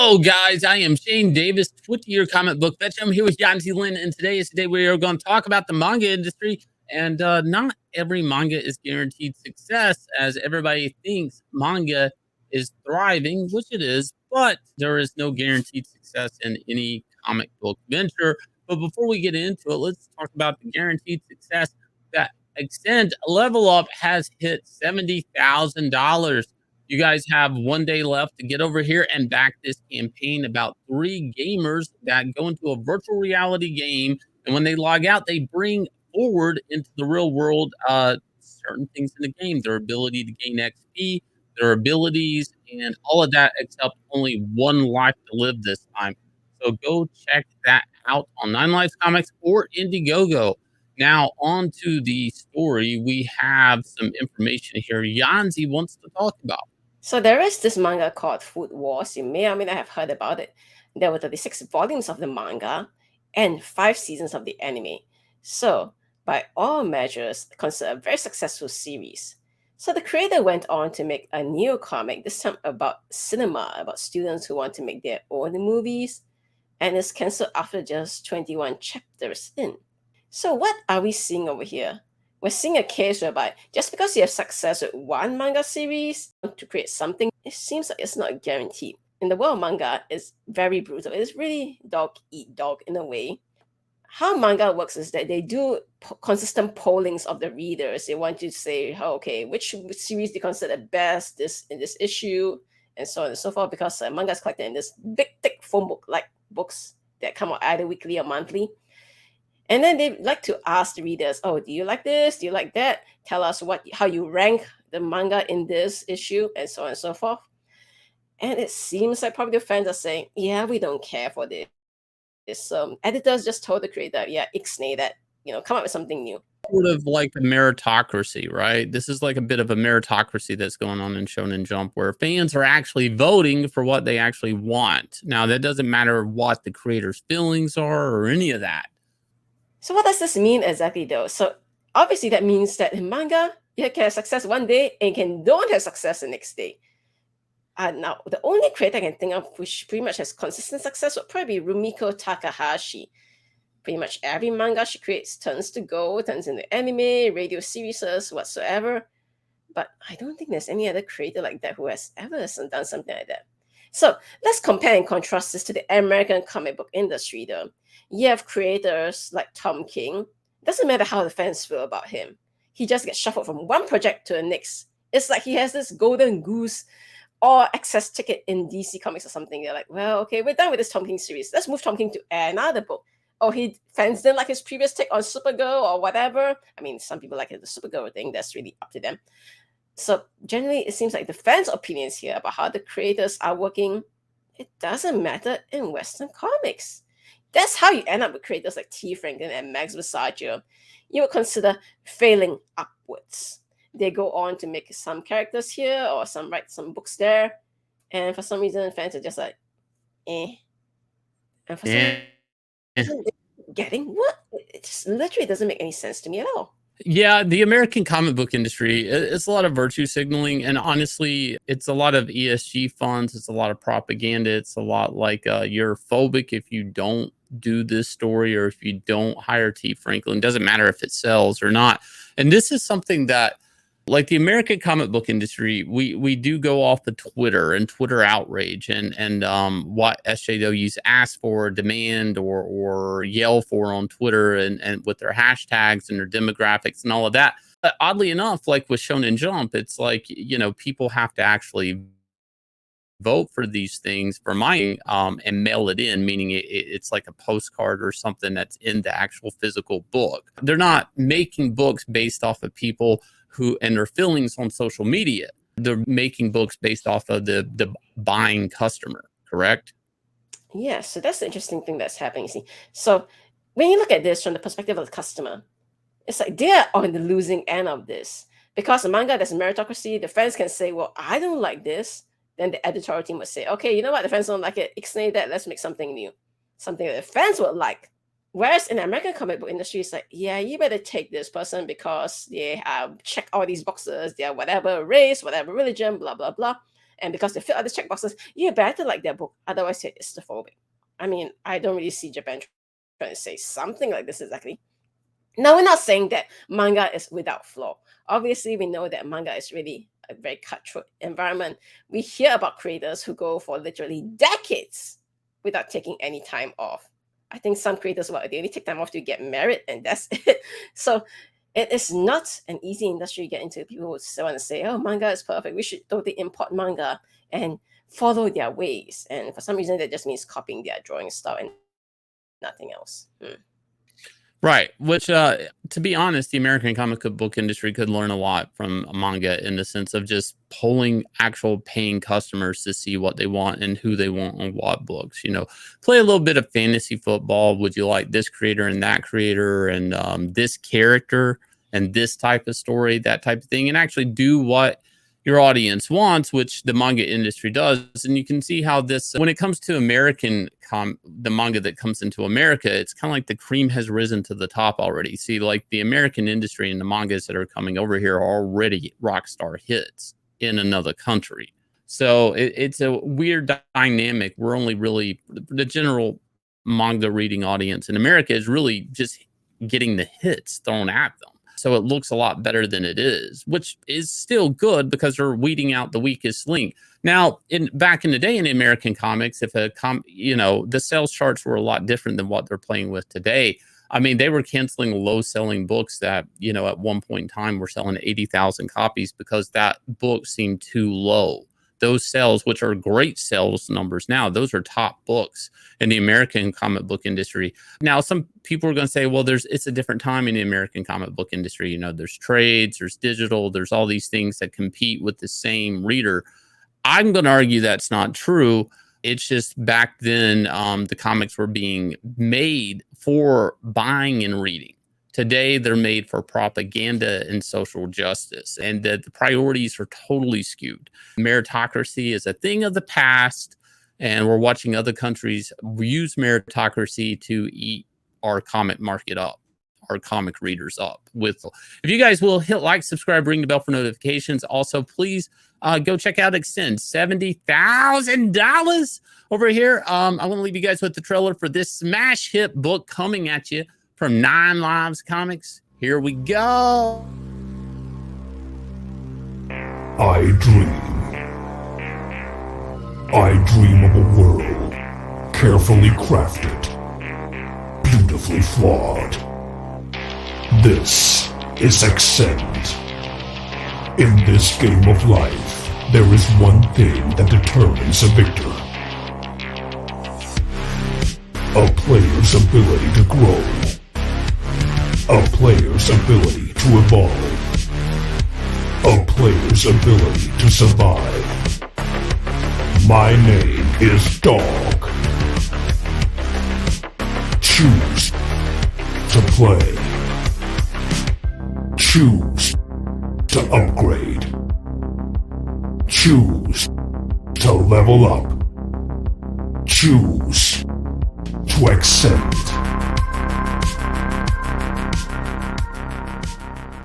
Hello, guys. I am Shane Davis, 20-year comic book veteran. I'm here with Yanzi Lin, and today is the day we are going to talk about the manga industry. And not every manga is guaranteed success, as everybody thinks manga is thriving, which it is, but there is no guaranteed success in any comic book venture. But before we get into it, let's talk about the guaranteed success that Extend Level Up has hit $70,000. You guys have 1 day left to get over here and back this campaign about three gamers that go into a virtual reality game. And when they log out, they bring forward into the real world certain things in the game, their ability to gain XP, their abilities, and all of that, except only one life to live this time. So go check that out on Nine Lives Comics or Indiegogo. Now, on to the story. We have some information here Yanzi wants to talk about. So there is this manga called Food Wars. You may or may not have heard about it. There were 36 volumes of the manga and 5 seasons of the anime. So, by all measures, considered a very successful series. So the creator went on to make a new comic, this time about cinema, about students who want to make their own movies, and it's cancelled after just 21 chapters in. So what are we seeing over here? We're seeing a case whereby just because you have success with one manga series to create something, it seems like it's not guaranteed. In the world of manga, it's very brutal. It's really dog eat dog in a way. How manga works is that they do consistent pollings of the readers. They want you to say, oh, okay, which series do you consider best in this issue, and so on and so forth. Because manga is collected in this big, thick phone book like books that come out either weekly or monthly. And then they like to ask the readers, oh, do you like this? Do you like that? Tell us how you rank the manga in this issue, and so on and so forth. And it seems like probably the fans are saying, yeah, we don't care for this. Editors just told the creator, yeah, ixnay that, come up with something new. Sort of like a meritocracy, right? This is like a bit of a meritocracy that's going on in Shonen Jump, where fans are actually voting for what they actually want. Now, that doesn't matter what the creator's feelings are or any of that. So what does this mean exactly, though? So obviously that means that in manga, you can have success one day and don't have success the next day. Now, the only creator I can think of which pretty much has consistent success would probably be Rumiko Takahashi. Pretty much every manga she creates turns to gold, turns into anime, radio series, whatsoever. But I don't think there's any other creator like that who has ever done something like that. So let's compare and contrast this to the American comic book industry, though. You have creators like Tom King. It doesn't matter how the fans feel about him. He just gets shuffled from one project to the next. It's like he has this golden goose or access ticket in DC Comics or something. They're like, well, okay, we're done with this Tom King series. Let's move Tom King to another book. Or fans didn't like his previous take on Supergirl or whatever. I mean, some people like the Supergirl thing. That's really up to them. So generally, it seems like the fans' opinions here about how the creators are working, it doesn't matter in Western comics. That's how you end up with creators like T. Franklin and Max Versace. You would consider failing upwards. They go on to make some characters here or write some books there. And for some reason, fans are just like, eh. And for some reason, getting what? It just literally doesn't make any sense to me at all. Yeah, the American comic book industry, it's a lot of virtue signaling. And honestly, it's a lot of ESG funds. It's a lot of propaganda. It's a lot like you're phobic if you don't do this story or if you don't hire T. Franklin. It doesn't matter if it sells or not. And this is something that, like the American comic book industry, we do go off the Twitter and Twitter outrage and what SJWs ask for, demand, or yell for on Twitter and with their hashtags and their demographics and all of that. But oddly enough, like with Shonen Jump, it's like, people have to actually vote for these things for mine and mail it in, meaning it's like a postcard or something that's in the actual physical book. They're not making books based off of people and their feelings on social media. They're making books based off of the buying customer, correct? Yeah, so that's the interesting thing that's happening. See, so when you look at this from the perspective of the customer, it's like they're on the losing end of this. Because the manga, there's meritocracy, the fans can say, well, I don't like this. Then the editorial team would say, okay, you know what, the fans don't like it, ixnay that, let's make something new. Something that the fans would like. Whereas in the American comic book industry, it's like, yeah, you better take this person because they have checked all these boxes, they're whatever race, whatever religion, blah, blah, blah. And because they fill out the checkboxes, you better like their book, otherwise you're Islamophobic. I mean, I don't really see Japan trying to say something like this exactly. Now, we're not saying that manga is without flaw. Obviously, we know that manga is really a very cutthroat environment. We hear about creators who go for literally decades without taking any time off. I think some creators, they only take time off to get married, and that's it. So it is not an easy industry to get into. People would want to say, oh, manga is perfect. We should totally import manga and follow their ways. And for some reason, that just means copying their drawing style and nothing else. Right. Which, to be honest, the American comic book industry could learn a lot from manga in the sense of just polling actual paying customers to see what they want and who they want on what books. Play a little bit of fantasy football. Would you like this creator and that creator and this character and this type of story, that type of thing, and actually do what your audience wants, which the manga industry does. And you can see how this, when it comes to the manga that comes into America, it's kind of like the cream has risen to the top already. See, like the American industry and the mangas that are coming over here are already rock star hits in another country. So it's a weird dynamic. We're only really, the general manga reading audience in America is really just getting the hits thrown at them. So it looks a lot better than it is, which is still good because they're weeding out the weakest link. Now, back in the day in American comics, if the sales charts were a lot different than what they're playing with today. I mean, they were canceling low-selling books that, at one point in time were selling 80,000 copies because that book seemed too low. Those sales, which are great sales numbers now, those are top books in the American comic book industry. Now, some people are going to say, well, it's a different time in the American comic book industry. There's trades, there's digital, there's all these things that compete with the same reader. I'm going to argue that's not true. It's just back then, the comics were being made for buying and reading. Today, they're made for propaganda and social justice, and the priorities are totally skewed. Meritocracy is a thing of the past, and we're watching other countries use meritocracy to eat our comic market up, our comic readers up. If you guys will hit like, subscribe, ring the bell for notifications. Also, please go check out Axcend, $70,000 over here. I want to leave you guys with the trailer for this smash hit book coming at you from 9 Lives Comics. Here we go. I dream of a world carefully crafted, beautifully flawed. This is Axcend. In this game of life, there is one thing that determines a victor. A player's ability to grow. A player's ability to evolve. A player's ability to survive. My name is Dog. Choose to play. Choose to upgrade. Choose to level up. Choose to Axcend.